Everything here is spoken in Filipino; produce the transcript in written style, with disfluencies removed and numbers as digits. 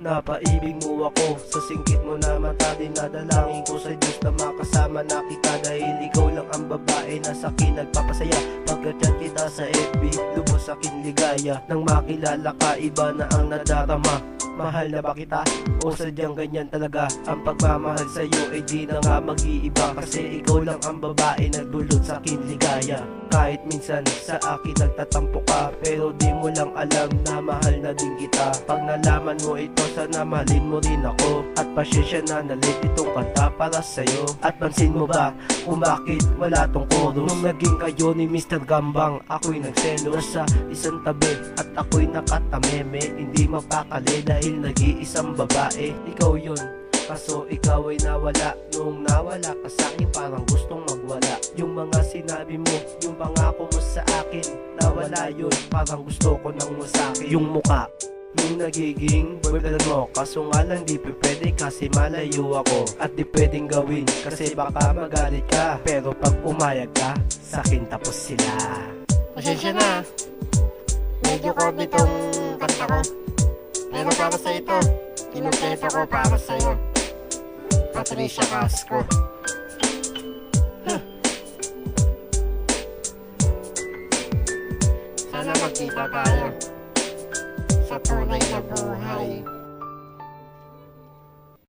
Napaibig mo ako sa singkit mo na mata. Dinadalangin ko sa Diyos na makasama na kita, dahil ikaw lang ang babae na sa'kin nagpapasaya. Pagkachat kita sa FB, lubos aking ligaya. Nang makilala ka, iba na ang nadarama. Mahal na ba kita? O sadyang ganyan talaga ang pagmamahal sa'yo? Eh di na nga mag-iiba, kasi ikaw lang ang babae nagdulot sa akin ligaya. Kahit minsan sa akin nagtatampo ka, pero di mo lang alam na mahal na din kita. Pag nalaman mo ito, sana mahalin mo rin ako. At pasyensya na nalit itong kanta para sa'yo. At pansin mo ba kung bakit wala tong chorus? Nung naging kayo ni Mr. Gambang, ako'y nagselo sa isang tabi at ako'y nakatameme. Hindi mapakali dahil nag-iisang babae. Ikaw yun, kaso ikaw ay nawala. Nung nawala ka sa'kin, parang gustong magwala. Yung mga sinabi mo, yung pangako mo sa akin, nawala yun, parang gusto ko nang masakit. Yung muka, yung nagiging boyfriend mo, kaso nga lang di pwede kasi malayo ako. At di pwedeng gawin kasi baka magalit ka, pero pag umayag ka, sa'kin tapos sila. Pasensya na, medyo COVID itong kanta ko, pero para sa ito, kinumpleto ko para sa'yo, Patricia Casco. Sana magkita tayo sa tunay na buhay.